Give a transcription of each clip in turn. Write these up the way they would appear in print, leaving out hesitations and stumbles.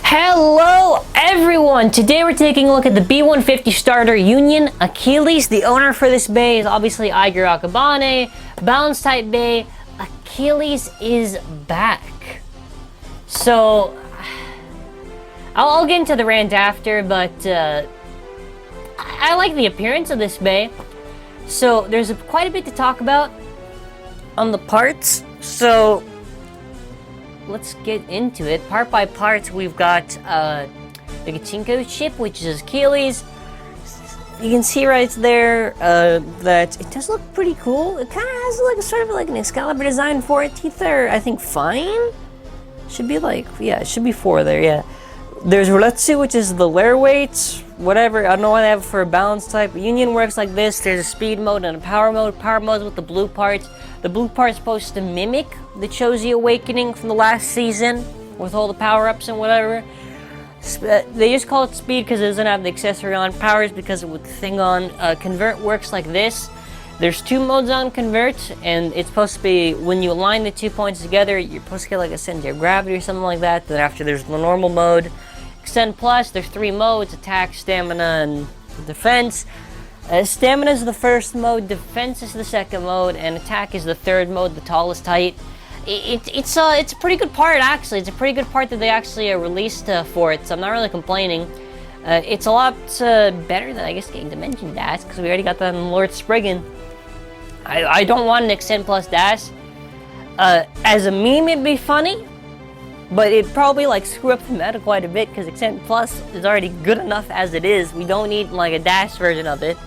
Hello everyone! Today we're taking a look at the B-150 starter Union Achilles. The owner for this bay is obviously Aiger Akabane. Balance type bay. Achilles is back. So, I'll get into the rant after, but I like the appearance of this bay. So, there's quite a bit to talk about on the parts. So, let's get into it. Part by part, we've got the Zankye chip, which is Achilles. You can see right there that it does look pretty cool. It kind of has like a sort of like an Excalibur design for it. Teeth are, I think, fine. Should be like, yeah, it should be 4 there, yeah. There's Roletsu, which is the layer weight, whatever. I don't know why they have it for a balance type. Union works like this. There's a speed mode and a power mode. Power mode with the blue parts. The blue part is supposed to mimic the Chozi Awakening from the last season with all the power-ups and whatever. They just call it speed because it doesn't have the accessory on. Power is because with the thing on. Convert works like this. There's 2 modes on Convert, and it's supposed to be when you align the 2 points together, you're supposed to get like a center of gravity or something like that. Then after there's the normal mode. Extend Plus, there's 3 modes: attack, stamina, and defense. Stamina is the first mode, defense is the second mode, and attack is the third mode, the tallest height. It's a pretty good part, actually. It's a pretty good part that they actually released for it, so I'm not really complaining. It's a lot better than, I guess, getting Dimension Dash, because we already got that in Lord Spriggan. I don't want an Extend Plus Dash. As a meme, it'd be funny, but it'd probably like screw up the meta quite a bit, because Extend Plus is already good enough as it is. We don't need like a Dash version of it.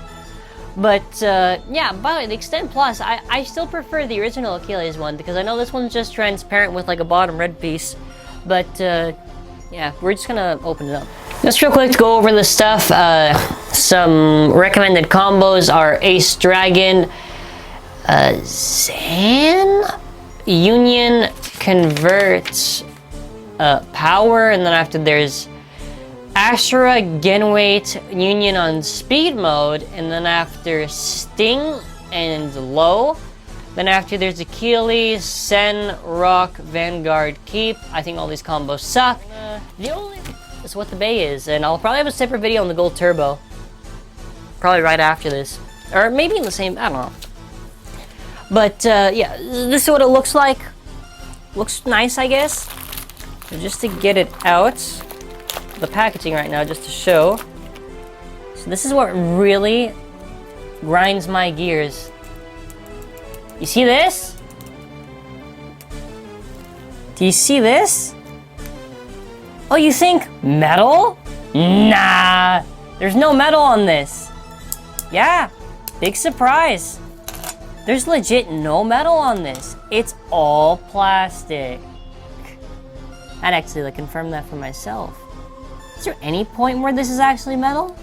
But, yeah, by the way, the Extend Plus, I still prefer the original Achilles one, because I know this one's just transparent with, like, a bottom red piece. But, yeah, we're just gonna open it up. Just real quick to go over the stuff, some recommended combos are Ace Dragon, Zan, Union, Convert, Power, and then after there's Ashura, Genweight, Union on speed mode, and then after Sting and Low. Then after there's Achilles, Sen, Rock, Vanguard, Keep. I think all these combos suck. The only is what the bay is, and I'll probably have a separate video on the Gold Turbo. Probably right after this. Or maybe in the same, I don't know. But, yeah, this is what it looks like. Looks nice, I guess. So just to get it out, the packaging right now, just to show. So this is what really grinds my gears. You see this? Do you see this? Oh, you think metal? Nah, there's no metal on this. Yeah, big surprise. There's legit no metal on this. It's all plastic. I'd actually like confirm that for myself. Is there any point where this is actually metal?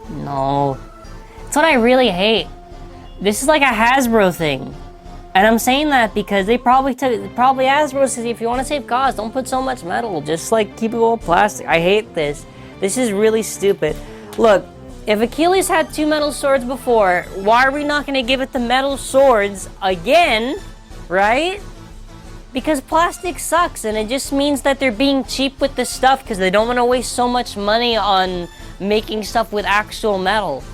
No. That's what I really hate. This is like a Hasbro thing. And I'm saying that because they probably Hasbro says, if you want to save cost, don't put so much metal. Just like keep it all plastic. I hate this. This is really stupid. Look, if Achilles had 2 metal swords before, why are we not going to give it the metal swords again? Right? Because plastic sucks, and it just means that they're being cheap with this stuff because they don't want to waste so much money on making stuff with actual metal.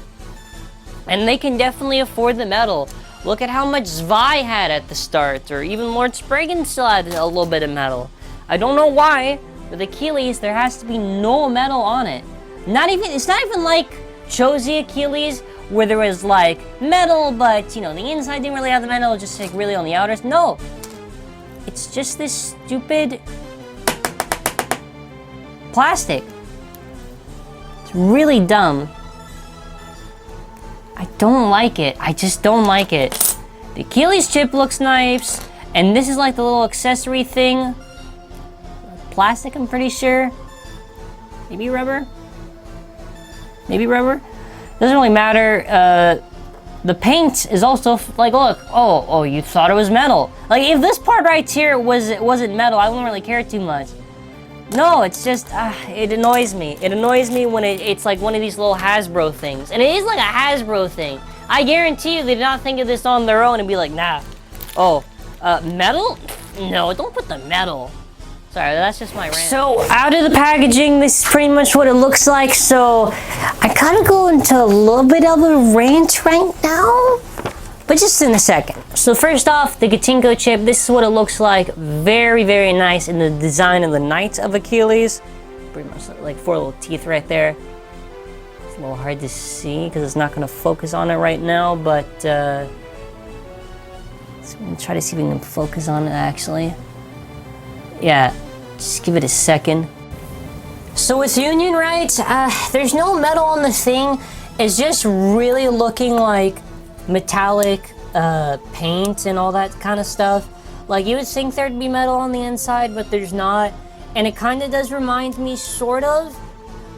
And they can definitely afford the metal. Look at how much Zwei had at the start, or even Lord Spriggan still had a little bit of metal. I don't know why, with Achilles, there has to be no metal on it. It's not even like Chozi Achilles, where there was like metal, but you know, the inside didn't really have the metal, just like really on the outers. No. It's just this stupid plastic. It's really dumb. I don't like it. I just don't like it. The Achilles chip looks nice, and this is like the little accessory thing. Plastic, I'm pretty sure. Maybe rubber? Maybe rubber? Doesn't really matter. The paint is also like, look, oh, you thought it was metal. Like, if this part right here wasn't metal, I wouldn't really care too much. No, it's just, it annoys me. It annoys me when it's like one of these little Hasbro things. And it is like a Hasbro thing. I guarantee you they did not think of this on their own and be like, nah. Oh, metal? No, don't put the metal. Sorry, that's just my rant. So, out of the packaging, this is pretty much what it looks like. So, I kind of go into a little bit of a rant right now, but just in a second. So, first off, the Achilles chip. This is what it looks like. Very, very nice in the design of the Knights of Achilles. Pretty much like 4 little teeth right there. It's a little hard to see because it's not going to focus on it right now, but let's try to see if we can focus on it actually. Yeah. Just give it a second. So with Union, right, there's no metal on the thing. It's just really looking like metallic paint and all that kind of stuff. Like, you would think there'd be metal on the inside, but there's not. And it kind of does remind me, sort of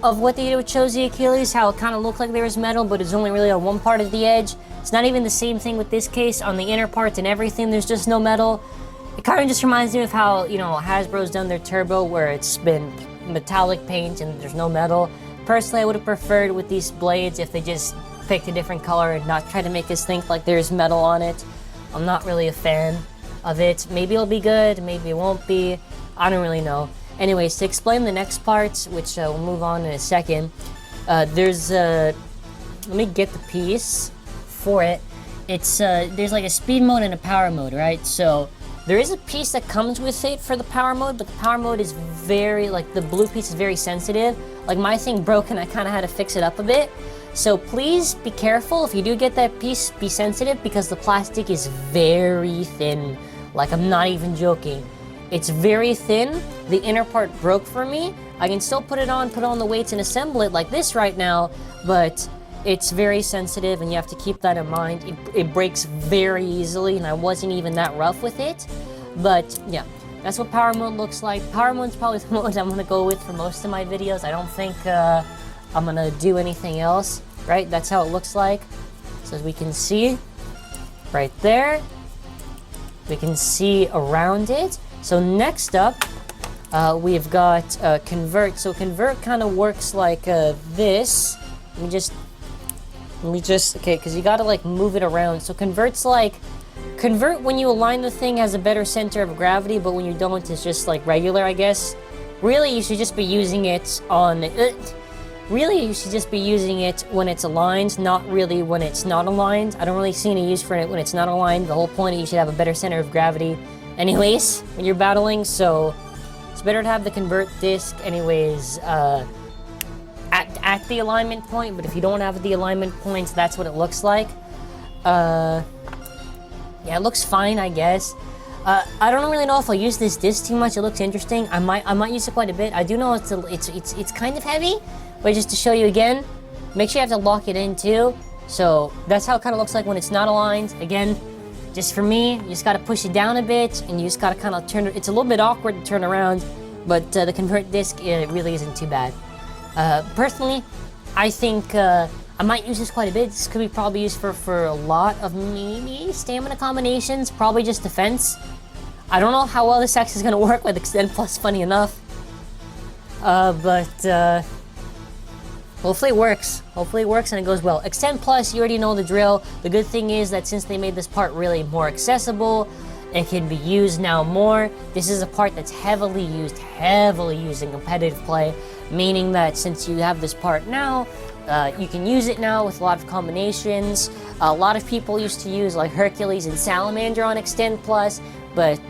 what they did with the Achilles, how it kind of looked like there was metal, but it's only really on one part of the edge. It's not even the same thing with this case. On the inner parts and everything, there's just no metal. It kind of just reminds me of how, you know, Hasbro's done their Turbo, where it's been metallic paint and there's no metal. Personally, I would have preferred with these blades if they just picked a different color and not try to make us think like there's metal on it. I'm not really a fan of it. Maybe it'll be good, maybe it won't be. I don't really know. Anyways, to explain the next parts, which we'll move on in a second, there's let me get the piece for it. It's there's like a speed mode and a power mode, right? So there is a piece that comes with it for the power mode, but the power mode is very, like, the blue piece is very sensitive. Like, my thing broke and I kind of had to fix it up a bit. So please be careful if you do get that piece, be sensitive, because the plastic is very thin. Like, I'm not even joking. It's very thin. The inner part broke for me. I can still put on the weights and assemble it like this right now, but it's very sensitive and you have to keep that in mind. It breaks very easily and I wasn't even that rough with it. But yeah, that's what power mode looks like. Power mode's probably the mode I'm gonna go with for most of my videos. I don't think I'm gonna do anything else, right? That's how it looks like. So as we can see right there, we can see around it. So next up, we've got convert. So convert kind of works like this. Let me just, okay, because you gotta like move it around. So convert when you align the thing has a better center of gravity, but when you don't, it's just like regular, I guess. Really, you should just be using it on, really, you should just be using it when it's aligned, not really when it's not aligned. I don't really see any use for it when it's not aligned. The whole point is you should have a better center of gravity anyways, when you're battling, so it's better to have the convert disc anyways, at the alignment point, but if you don't have the alignment points, that's what it looks like. Yeah, it looks fine, I guess. I don't really know if I'll use this disc too much. It looks interesting. I might use it quite a bit. I do know it's kind of heavy, but just to show you again, make sure you have to lock it in too. So that's how it kind of looks like when it's not aligned. Again, just for me, you just got to push it down a bit, and you just got to kind of turn it. It's a little bit awkward to turn around, but the convert disc, it really isn't too bad. Personally, I think I might use this quite a bit. This could be probably used for a lot of maybe stamina combinations, probably just defense. I don't know how well this actually is going to work with Extend Plus, funny enough. But hopefully it works. Hopefully it works and it goes well. Extend Plus, you already know the drill. The good thing is that since they made this part really more accessible, it can be used now more. This is a part that's heavily used in competitive play, meaning that since you have this part now, you can use it now with a lot of combinations. A lot of people used to use like Hercules and Salamander on Extend Plus, but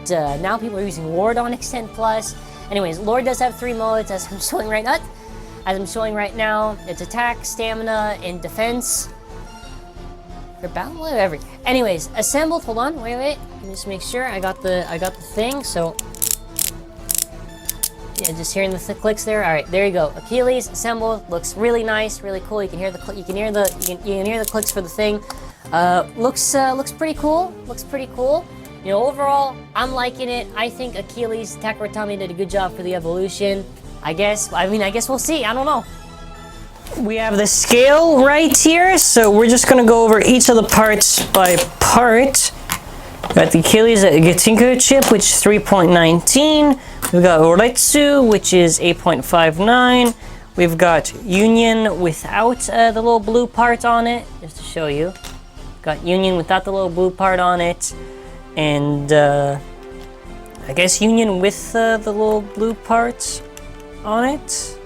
now people are using Lord on Extend Plus. Anyways, Lord does have 3 modes, as I'm showing right now. It's attack, stamina, and defense. For battle, whatever. Anyways, assembled. Hold on, wait. Let me just make sure I got the thing. So yeah, just hearing the clicks there. All right, there you go. Achilles assembled. Looks really nice, really cool. You can hear the clicks for the thing. Looks pretty cool. Looks pretty cool. You know, overall, I'm liking it. I think Achilles Takeratami did a good job for the evolution. I guess we'll see. I don't know. We have the scale right here, so we're just gonna go over each of the parts by part. We got the Achilles Chip, which is 3.19. We've got Oretsu, which is 8.59. We've got Union without the little blue part on it, just to show you. Got Union without the little blue part on it, and I guess union with the little blue parts on it.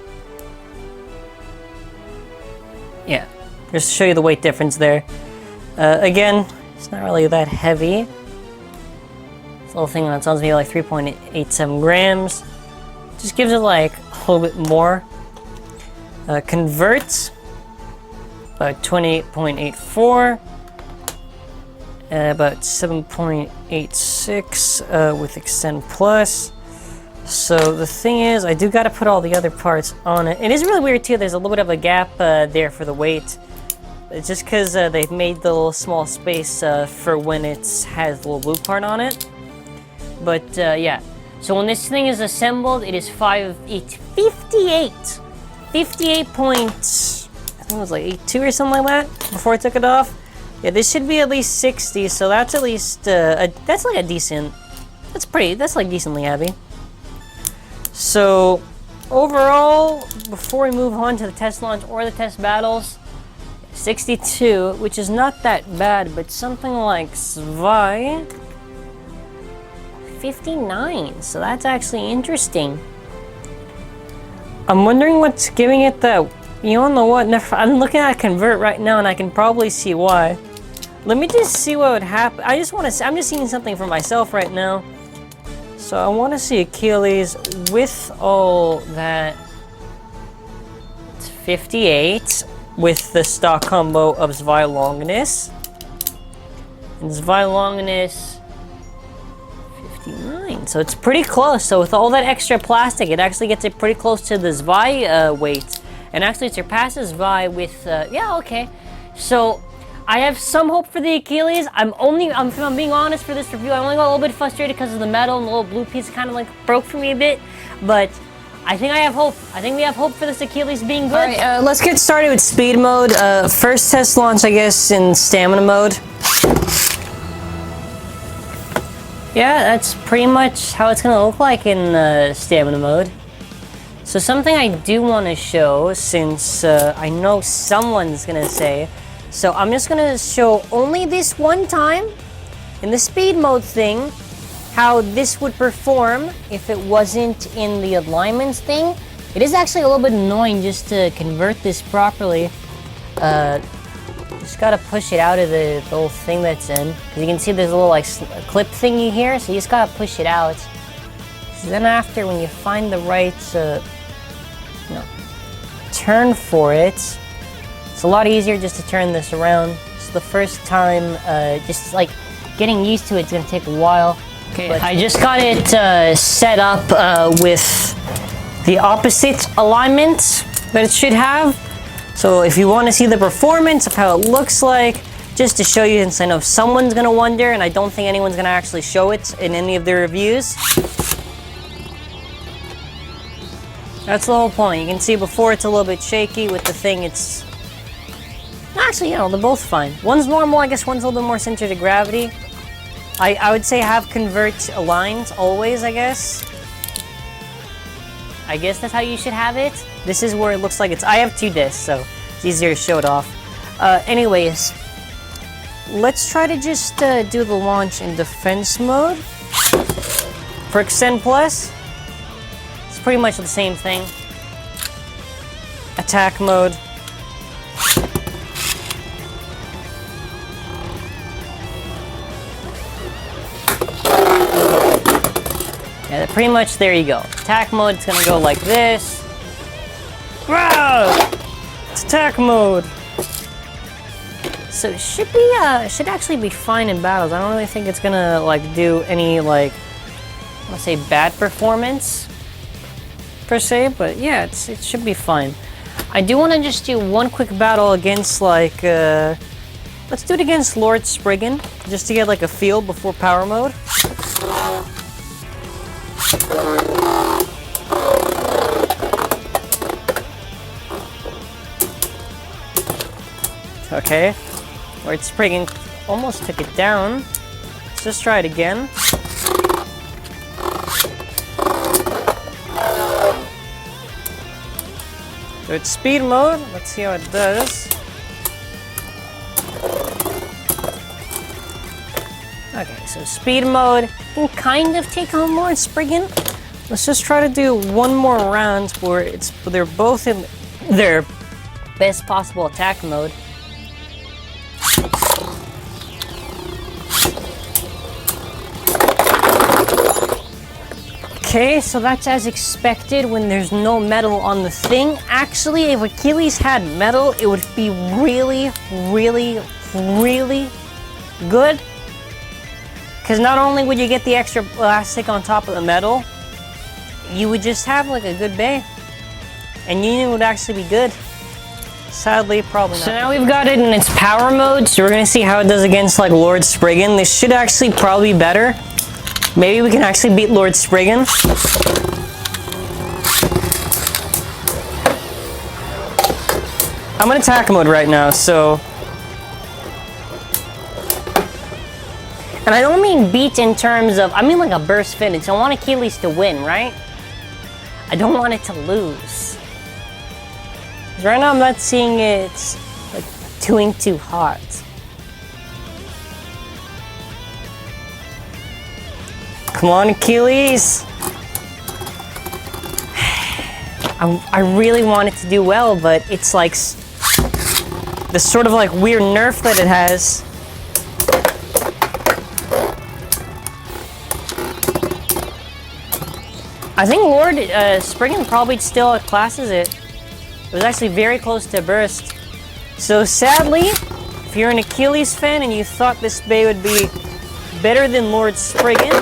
Yeah, just to show you the weight difference there. Again, it's not really that heavy. This little thing on its own is maybe like 3.87 grams. Just gives it like a little bit more. Converts about 28.84. About 7.86 with Extend Plus. So the thing is, I do got to put all the other parts on it. It is really weird too. There's a little bit of a gap there for the weight. It's just because they've made the little small space for when it has the little blue part on it. But yeah, so when this thing is assembled, it is 58 points. I think it was like 82 or something like that before I took it off. Yeah, this should be at least 60, so that's at least that's like a decent. That's like decently heavy. So overall, before we move on to the test launch or the test battles, 62, which is not that bad, but something like Zwei, 59. So that's actually interesting. I'm wondering what's giving it that. You don't know what? I'm looking at Convert right now, and I can probably see why. Let me just see what would happen. I just want to. I'm just seeing something for myself right now. So I want to see Achilles with all that. It's 58 with the stock combo of Zwei Longinus. And Zwei Longinus 59. So it's pretty close. So with all that extra plastic, it actually gets it pretty close to the Zwei weight. And actually it surpasses Zwei with, yeah, okay. So I have some hope for the Achilles. If I'm being honest for this review, I only got a little bit frustrated because of the metal and the little blue piece kind of like broke for me a bit. But I think I have hope. I think we have hope for this Achilles being good. Alright, let's get started with speed mode. First test launch, I guess, in stamina mode. Yeah, that's pretty much how it's gonna look like in stamina mode. So something I do want to show, since I know someone's gonna say, so I'm just gonna show only this one time in the speed mode thing how this would perform if it wasn't in the alignments thing. It is actually a little bit annoying just to convert this properly. Just gotta push it out of the little thing that's in, because you can see there's a little like clip thingy here, so you just gotta push it out. So then after, when you find the right turn for it, it's a lot easier just to turn this around. So the first time, just like getting used to it's gonna take a while. Okay, but I just got it set up with the opposite alignment that it should have. So if you want to see the performance of how it looks like, just to show you, since I know someone's gonna wonder, and I don't think anyone's gonna actually show it in any of their reviews. That's the whole point. You can see before it's a little bit shaky with the thing. It's actually, you know, they're both fine. One's normal, I guess one's a little bit more centered of gravity. I would say have convert aligned always, I guess. I guess that's how you should have it. This is where it looks like it's. I have 2 discs, so it's easier to show it off. Anyways, let's try to just do the launch in defense mode. For Extend Plus, it's pretty much the same thing. Attack mode. Yeah, pretty much there you go. Attack mode, it's gonna go like this. Wow! It's attack mode. So it should be, should actually be fine in battles. I don't really think it's gonna like do any like, I want to say bad performance per se, but yeah, it should be fine. I do want to just do one quick battle against like, let's do it against Lord Spriggan, just to get like a feel before power mode. Okay, Lord Spriggan almost took it down. Let's just try it again. So it's speed mode. Let's see how it does. Okay, so speed mode can kind of take on Lord Spriggan. Let's just try to do one more round where they're both in their best possible attack mode. Okay, so that's as expected when there's no metal on the thing. Actually, if Achilles had metal, it would be really, really, really good. Because not only would you get the extra plastic on top of the metal, you would just have like a good bay. And Union would actually be good. Sadly, probably not. So now we've got it in its power mode, so we're going to see how it does against like Lord Spriggan. This should actually probably be better. Maybe we can actually beat Lord Spriggan. I'm in attack mode right now, so... And I don't mean beat in terms of... I mean like a burst finish. I want Achilles to win, right? I don't want it to lose. Right now I'm not seeing it like doing too hot. Come on, Achilles! I really want it to do well, but it's like this sort of like weird nerf that it has. I think Lord Spriggan probably still classes it. It was actually very close to burst. So sadly, if you're an Achilles fan and you thought this bay would be better than Lord Spriggan,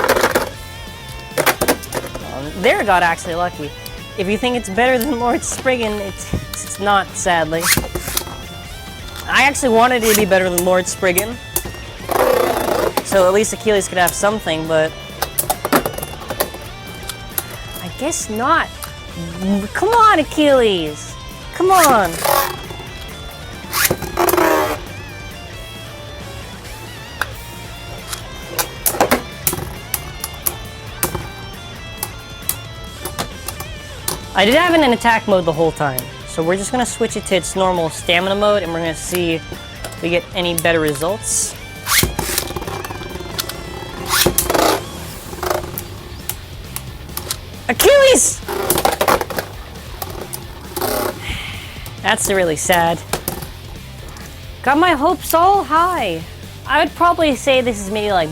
there got actually lucky. If you think it's better than Lord Spriggan, it's not, sadly. I actually wanted it to be better than Lord Spriggan, so at least Achilles could have something, but I guess not. Come on, Achilles! Come on! I did have it in attack mode the whole time, so we're just going to switch it to its normal stamina mode, and we're going to see if we get any better results. Achilles! That's really sad. Got my hopes all high. I would probably say this is maybe like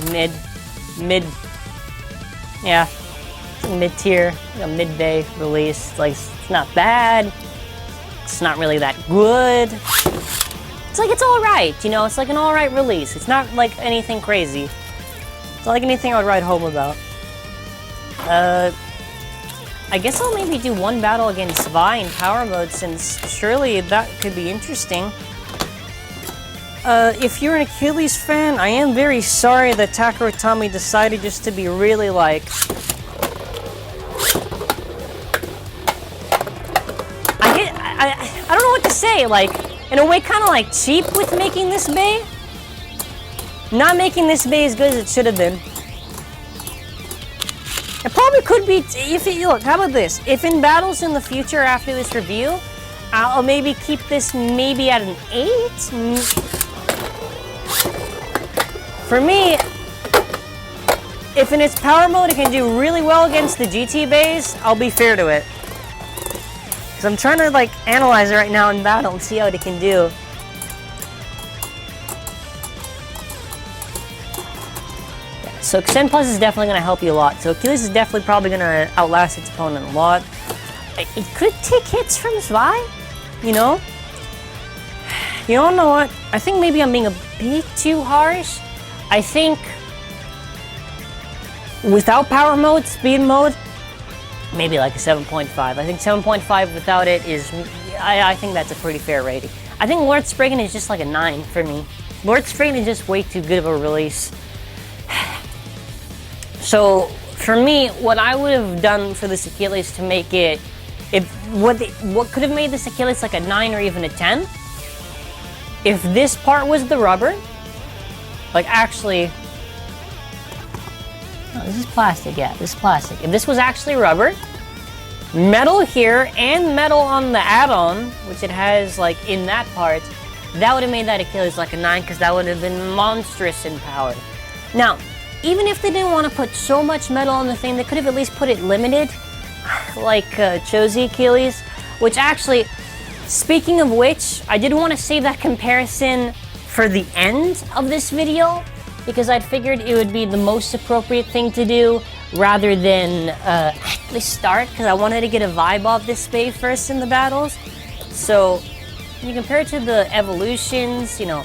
yeah. Mid-tier, a mid-day release. Like, it's not bad. It's not really that good. It's like, it's alright, you know? It's like an alright release. It's not like anything crazy. It's not like anything I would write home about. I guess I'll maybe do one battle against Vi in power mode, since surely that could be interesting. If you're an Achilles fan, I am very sorry that Takara Tomy decided just to be really like... I don't know what to say, like, in a way kind of like cheap with making this bay. Not making this bay as good as it should have been. It probably could be, look, how about this? If in battles in the future after this review, I'll maybe keep this maybe at an 8? For me, if in its power mode it can do really well against the GT bays, I'll be fair to it. Because I'm trying to, like, analyze it right now in battle and see how it can do. Yeah, so Xen Plus is definitely going to help you a lot. So Achilles is definitely probably going to outlast its opponent a lot. It could take hits from Zwei, you know? You don't know what? I think maybe I'm being a bit too harsh. I think without power mode, speed mode, maybe like a 7.5. I think 7.5 without it is... I think that's a pretty fair rating. I think Lord Spriggan is just like a 9 for me. Lord Spriggan is just way too good of a release. So, for me, what I would have done for this Achilles to make it... What could have made this Achilles like a 9 or even a 10? If this part was the rubber... Like, actually... No, this is plastic, yeah, this is plastic. If this was actually rubber, metal here, and metal on the add-on, which it has, like, in that part, that would have made that Achilles like a 9, because that would have been monstrous in power. Now, even if they didn't want to put so much metal on the thing, they could have at least put it limited, like Achilles Achilles, which actually, speaking of which, I did want to save that comparison for the end of this video, because I'd figured it would be the most appropriate thing to do rather than at the start, because I wanted to get a vibe of this bay first in the battles. So, when you compare it to the evolutions, you know,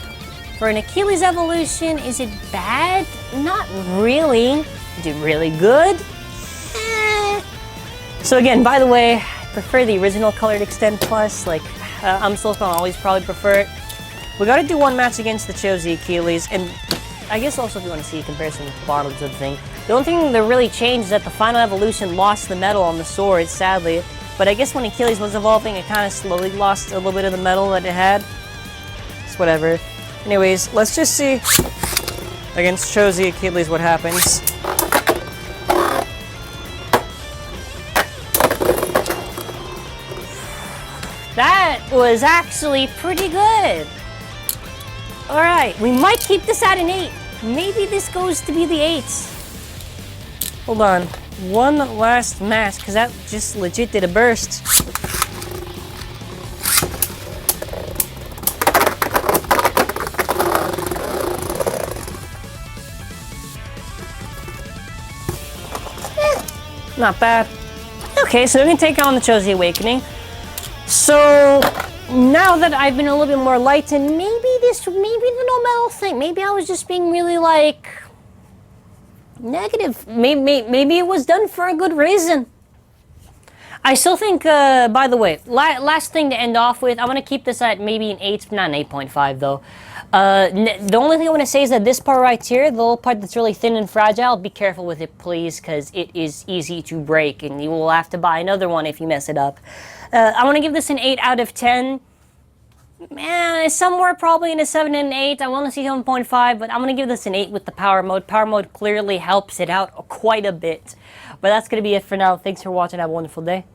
for an Achilles evolution, is it bad? Not really. Is it really good? So again, by the way, I prefer the original colored Extend Plus. Like, I'm still gonna always probably prefer it. We gotta do one match against the Achilles Achilles, and I guess also if you want to see a comparison with the bottoms of the thing. The only thing that really changed is that the final evolution lost the metal on the sword, sadly. But I guess when Achilles was evolving, it kind of slowly lost a little bit of the metal that it had. It's whatever. Anyways, let's just see against Achilles Achilles what happens. That was actually pretty good. Alright, we might keep this at an 8. Maybe this goes to be the 8s. Hold on. One last match, because that just legit did a burst. Not bad. Okay, so we can take on the Chosen Awakening. So now that I've been a little bit more lightened, maybe the no metal thing, maybe I was just being really like negative. Maybe it was done for a good reason. I still think, by the way, last thing to end off with, I want to keep this at maybe an 8, not an 8.5 though. The only thing I want to say is that this part right here, the little part that's really thin and fragile, be careful with it please, because it is easy to break and you will have to buy another one if you mess it up. I want to give this an 8 out of 10. Man, it's somewhere probably in a 7 and an 8. I want to see 7.5, but I'm going to give this an 8 with the power mode. Power mode clearly helps it out quite a bit. But that's going to be it for now. Thanks for watching. Have a wonderful day.